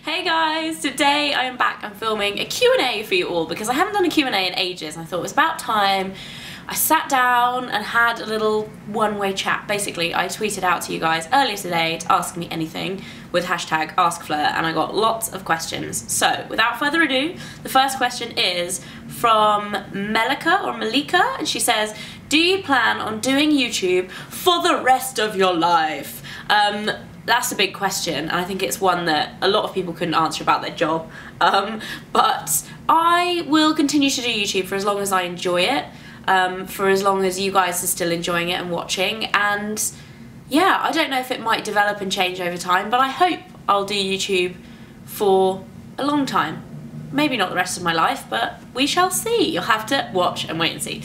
Hey guys, today I am back. I'm filming a Q&A for you all because I haven't done a Q&A in ages and I thought it was about time. I sat down and had a little one-way chat. Basically, I tweeted out to you guys earlier today to ask me anything with hashtag AskFleur and I got lots of questions. So, without further ado, the first question is from Malika and she says, do you plan on doing YouTube for the rest of your life? That's a big question and I think it's one that a lot of people couldn't answer about their job. But I will continue to do YouTube for as long as I enjoy it, for as long as you guys are still enjoying it and watching, and yeah, I don't know if it might develop and change over time, but I hope I'll do YouTube for a long time. Maybe not the rest of my life, but we shall see. You'll have to watch and wait and see.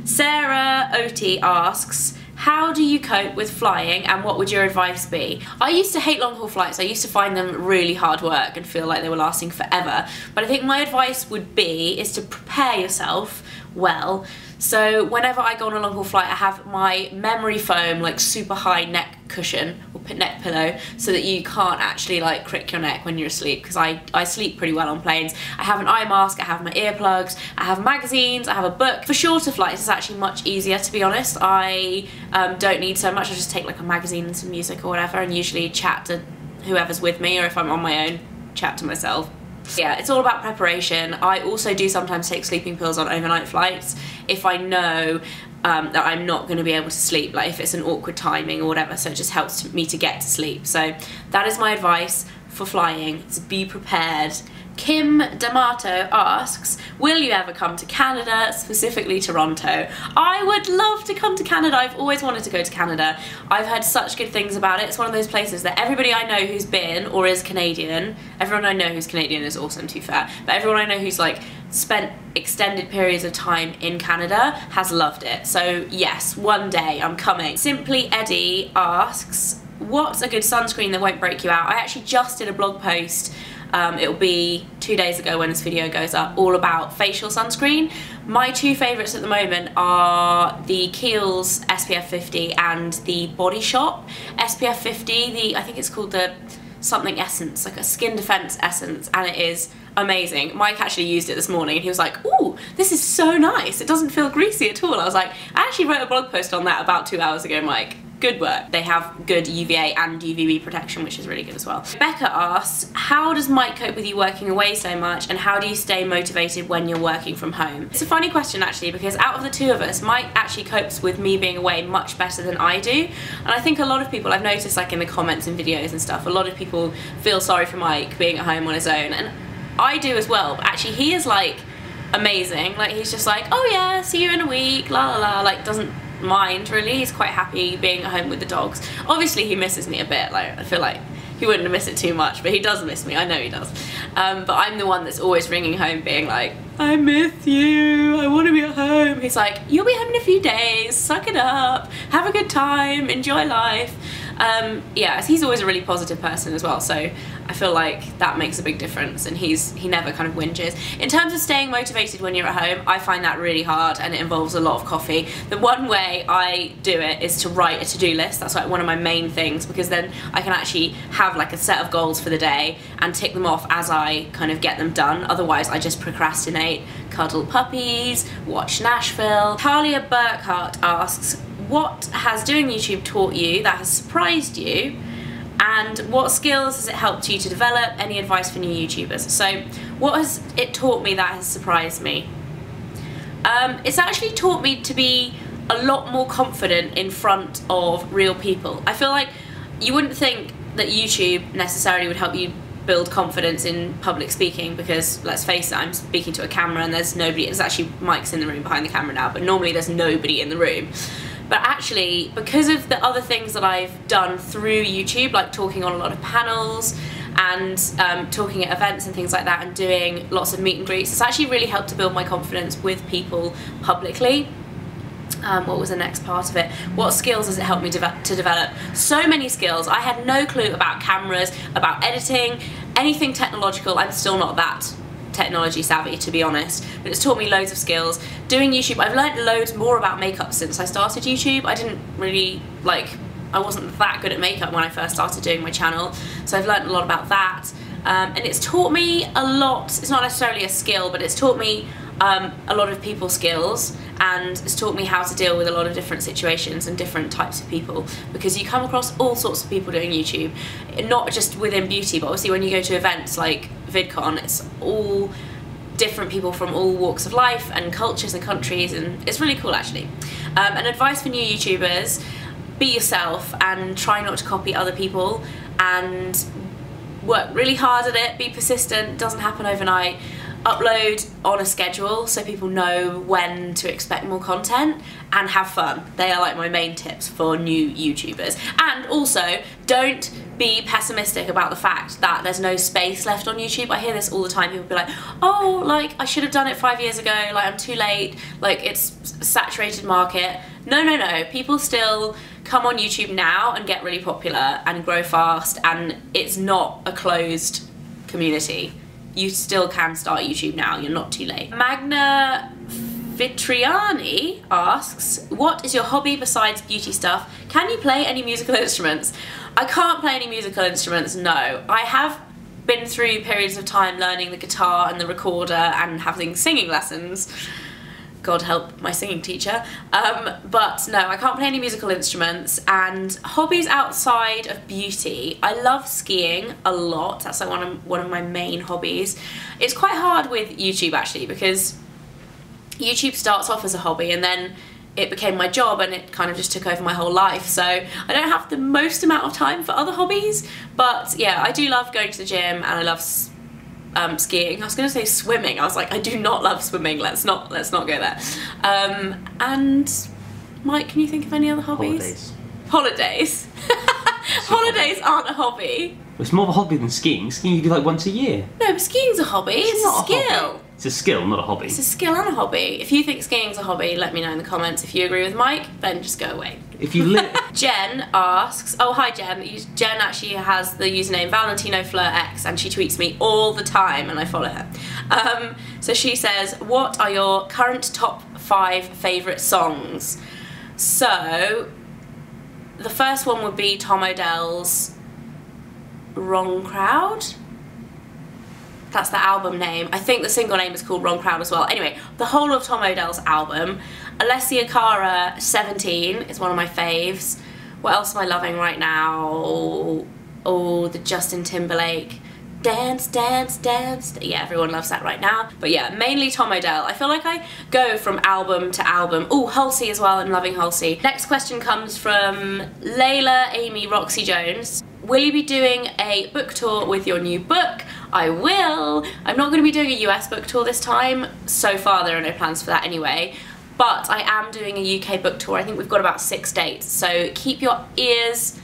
Sarah Oti asks, how do you cope with flying and what would your advice be? I used to hate long haul flights. I used to find them really hard work and feel like they were lasting forever. But I think my advice would be is to prepare yourself well. So whenever I go on a long haul flight, I have my memory foam, like super high neck cushion or neck pillow so that you can't actually like crick your neck when you're asleep, because I sleep pretty well on planes. I have an eye mask, I have my earplugs, I have magazines, I have a book. For shorter flights it's actually much easier, to be honest. I don't need so much. I just take like a magazine and some music or whatever and usually chat to whoever's with me, or if I'm on my own, chat to myself. Yeah, it's all about preparation. I also do sometimes take sleeping pills on overnight flights if I know that I'm not going to be able to sleep, like if it's an awkward timing or whatever, so it just helps me to get to sleep. So that is my advice for flying, to be prepared. Kim D'Amato asks, will you ever come to Canada, specifically Toronto? I would love to come to Canada. I've always wanted to go to Canada. I've heard such good things about it. It's one of those places that everybody I know who's been or is Canadian, everyone I know who's Canadian is awesome, to be fair, but everyone I know who's like spent extended periods of time in Canada has loved it. So yes, one day I'm coming. Simply Eddie asks, what's a good sunscreen that won't break you out? I actually just did a blog post, it'll be 2 days ago when this video goes up, all about facial sunscreen. My two favourites at the moment are the Kiehl's SPF 50 and the Body Shop SPF 50, I think it's called the something essence, like a skin defense essence, and it is amazing. Mike actually used it this morning and he was like, ooh, this is so nice, it doesn't feel greasy at all. I was like, I actually wrote a blog post on that about 2 hours ago, Mike. Good work. They have good UVA and UVB protection, which is really good as well. Becca asks, how does Mike cope with you working away so much, and how do you stay motivated when you're working from home? It's a funny question actually, because out of the two of us, Mike actually copes with me being away much better than I do. And I think a lot of people, I've noticed like in the comments and videos and stuff, a lot of people feel sorry for Mike being at home on his own, and I do as well. But actually he is like amazing. Like he's just like, oh yeah, see you in a week, la la la, like doesn't mind really. He's quite happy being at home with the dogs. Obviously he misses me a bit, like I feel like he wouldn't miss it too much, but he does miss me, I know he does. But I'm the one that's always ringing home being like, I miss you, I want to be at home. He's like, you'll be home in a few days, suck it up, have a good time, enjoy life. Yeah, he's always a really positive person as well, so I feel like that makes a big difference, and he never kind of whinges. In terms of staying motivated when you're at home, I find that really hard and it involves a lot of coffee. The one way I do it is to write a to-do list. That's like one of my main things, because then I can actually have like a set of goals for the day and tick them off as I kind of get them done. Otherwise I just procrastinate, cuddle puppies, watch Nashville. Talia Burkhart asks, what has doing YouTube taught you that has surprised you, and what skills has it helped you to develop? Any advice for new YouTubers? So what has it taught me that has surprised me? It's actually taught me to be a lot more confident in front of real people. I feel like you wouldn't think that YouTube necessarily would help you build confidence in public speaking, because let's face it, I'm speaking to a camera and there's nobody. There's actually mics in the room behind the camera now, but normally there's nobody in the room. But actually, because of the other things that I've done through YouTube, like talking on a lot of panels and talking at events and things like that, and doing lots of meet and greets, it's actually really helped to build my confidence with people publicly. What was the next part of it? What skills has it helped me to develop? So many skills. I had no clue about cameras, about editing, anything technological. I'm still not that technology savvy, to be honest, but it's taught me loads of skills. Doing YouTube, I've learned loads more about makeup since I started YouTube. I didn't really I wasn't that good at makeup when I first started doing my channel, so I've learned a lot about that. and it's taught me a lot. It's not necessarily a skill, but it's taught me a lot of people skills, and it's taught me how to deal with a lot of different situations and different types of people, because you come across all sorts of people doing YouTube, not just within beauty, but obviously when you go to events like VidCon, it's all different people from all walks of life and cultures and countries, and it's really cool actually. And advice for new YouTubers: be yourself and try not to copy other people, and work really hard at it, be persistent, doesn't happen overnight. Upload on a schedule so people know when to expect more content, and have fun. They are like my main tips for new YouTubers. And also, don't be pessimistic about the fact that there's no space left on YouTube. I hear this all the time. People be like, oh, like I should have done it 5 years ago, like I'm too late, like it's a saturated market. No, no, no. People still come on YouTube now and get really popular and grow fast, and it's not a closed community. You still can start YouTube now, you're not too late. Magna Vitriani asks, what is your hobby besides beauty stuff? Can you play any musical instruments? I can't play any musical instruments, no. I have been through periods of time learning the guitar and the recorder and having singing lessons. God help my singing teacher. But no, I can't play any musical instruments. And hobbies outside of beauty, I love skiing a lot. That's like one of my main hobbies. It's quite hard with YouTube actually, because YouTube starts off as a hobby and then it became my job, and it kind of just took over my whole life. So I don't have the most amount of time for other hobbies, but yeah, I do love going to the gym, and I love skiing. I was going to say swimming. I was like, I do not love swimming. Let's not go there. And Mike, can you think of any other hobbies? Holidays. Holidays aren't a hobby. Well, it's more of a hobby than skiing. Skiing you do like once a year. No, but skiing's a hobby. It's a skill. It's a skill, not a hobby. It's a skill and a hobby. If you think skiing's a hobby, let me know in the comments. If you agree with Mike, then just go away. If you live... Jen asks, oh hi Jen. Jen actually has the username Valentino Fleur X, and she tweets me all the time, and I follow her. So she says, what are your current top 5 favourite songs? So the first one would be Tom Odell's Wrong Crowd. That's the album name. I think the single name is called Wrong Crowd as well. Anyway, the whole of Tom Odell's album. Alessia Cara 17 is one of my faves. What else am I loving right now? Oh, the Justin Timberlake. Dance, dance, dance. Yeah, everyone loves that right now. But yeah, mainly Tom Odell. I feel like I go from album to album. Oh, Halsey as well, I'm loving Halsey. Next question comes from Layla Amy Roxy Jones. Will you be doing a book tour with your new book? I will. I'm not going to be doing a US book tour this time. So far there are no plans for that anyway. But I am doing a UK book tour. I think we've got about 6 dates. So keep your ears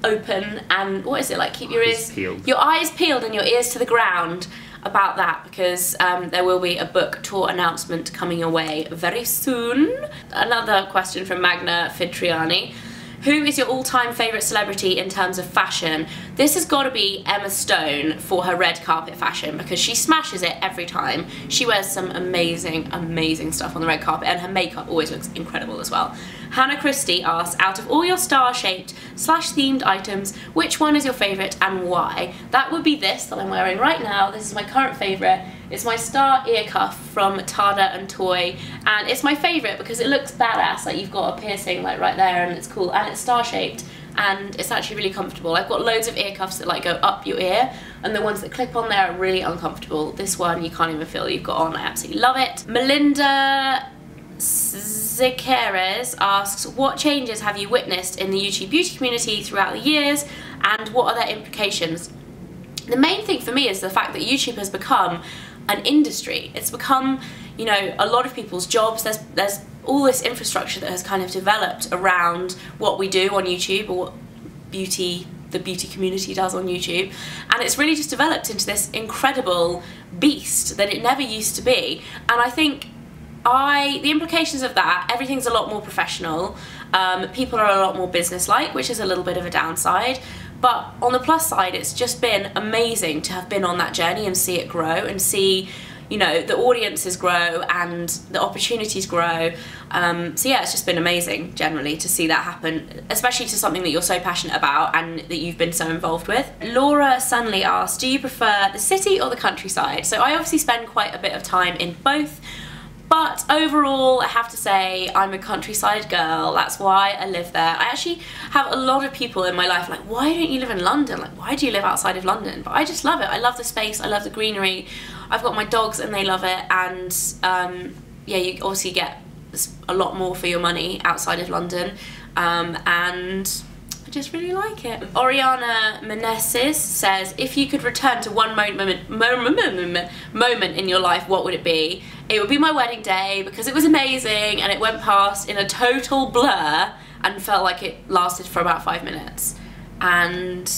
open, and what is it like? Keep your ears peeled. Your eyes peeled and your ears to the ground about that, because there will be a book tour announcement coming your way very soon. Another question from Magna Fidriani. Who is your all-time favourite celebrity in terms of fashion? This has got to be Emma Stone for her red carpet fashion, because she smashes it every time. She wears some amazing, amazing stuff on the red carpet, and her makeup always looks incredible as well. Hannah Christie asks, out of all your star-shaped / themed items, which one is your favourite and why? That would be this that I'm wearing right now. This is my current favourite. It's my star ear cuff from Tada and Toy, and it's my favourite because it looks badass, like you've got a piercing like right there, and it's cool, and it's star-shaped, and it's actually really comfortable. I've got loads of ear cuffs that like go up your ear, and the ones that clip on there are really uncomfortable. This one you can't even feel you've got on. I absolutely love it. Melinda Zikeres asks, what changes have you witnessed in the YouTube beauty community throughout the years, and what are their implications? The main thing for me is the fact that YouTube has become an industry. It's become, you know, a lot of people's jobs. There's all this infrastructure that has kind of developed around what we do on YouTube, or what the beauty community does on YouTube, and it's really just developed into this incredible beast that it never used to be. And I think the implications of that, everything's a lot more professional, people are a lot more business-like, which is a little bit of a downside. But on the plus side, it's just been amazing to have been on that journey and see it grow, and see you know, the audiences grow and the opportunities grow. So yeah, it's just been amazing generally to see that happen, especially to something that you're so passionate about and that you've been so involved with. Laura Sunley asked, do you prefer the city or the countryside? So I obviously spend quite a bit of time in both, but overall I have to say I'm a countryside girl. That's why I live there. I actually have a lot of people in my life like, why don't you live in London? Like, why do you live outside of London? But I just love it. I love the space, I love the greenery. I've got my dogs and they love it, and yeah, you obviously get a lot more for your money outside of London, and I just really like it. Oriana Meneses says, if you could return to one moment in your life, what would it be? It would be my wedding day, because it was amazing and it went past in a total blur and felt like it lasted for about 5 minutes. And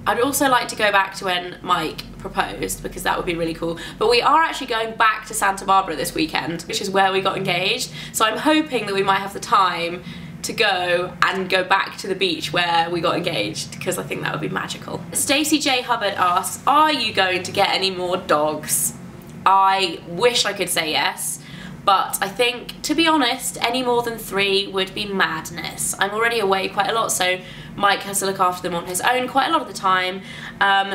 I'd also like to go back to when Mike proposed, because that would be really cool. But we are actually going back to Santa Barbara this weekend, which is where we got engaged, so I'm hoping that we might have the time to go back to the beach where we got engaged, because I think that would be magical. Stacey J Hubbard asks, are you going to get any more dogs? I wish I could say yes, but I think, to be honest, any more than 3 would be madness. I'm already away quite a lot, so Mike has to look after them on his own quite a lot of the time,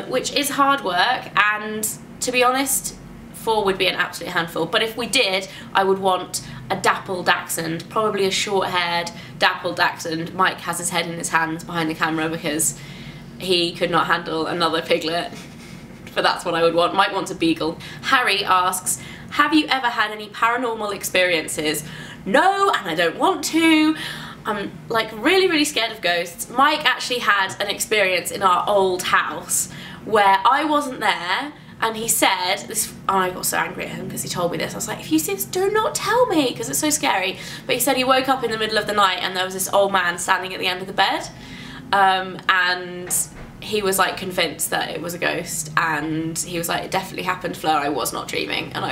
which is hard work, and to be honest, 4 would be an absolute handful. But if we did, I would want a dappled dachshund, probably a short-haired dappled dachshund. Mike has his head in his hands behind the camera because he could not handle another piglet, but that's what I would want. Mike wants a beagle. Harry asks, have you ever had any paranormal experiences? No, and I don't want to. I'm like really scared of ghosts. Mike actually had an experience in our old house where I wasn't there, and he said this, oh, I got so angry at him because he told me this. I was like, if you see this, do not tell me, because it's so scary. But he said he woke up in the middle of the night and there was this old man standing at the end of the bed, and he was like convinced that it was a ghost, and he was like, it definitely happened, Fleur, I was not dreaming. And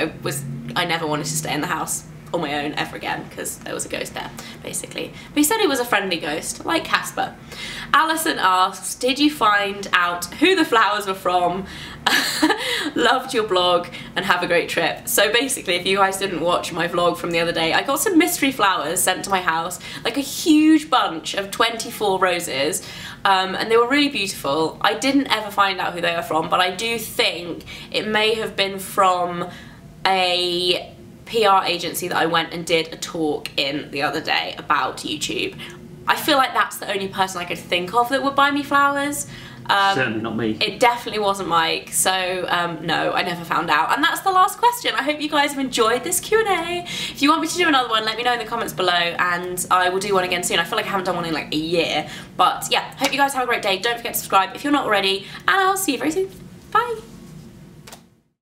I never wanted to stay in the house on my own ever again because there was a ghost there, basically. But he said he was a friendly ghost, like Casper. Alison asks, did you find out who the flowers were from? Loved your blog and have a great trip. So basically, if you guys didn't watch my vlog from the other day, I got some mystery flowers sent to my house, like a huge bunch of 24 roses, and they were really beautiful. I didn't ever find out who they were from, but I do think it may have been from a PR agency that I went and did a talk in the other day about YouTube. I feel like that's the only person I could think of that would buy me flowers. Certainly not me. It definitely wasn't Mike, so no, I never found out. And that's the last question. I hope you guys have enjoyed this Q&A. If you want me to do another one, let me know in the comments below, and I will do one again soon. I feel like I haven't done one in like a year. But yeah, hope you guys have a great day. Don't forget to subscribe if you're not already, and I'll see you very soon. Bye!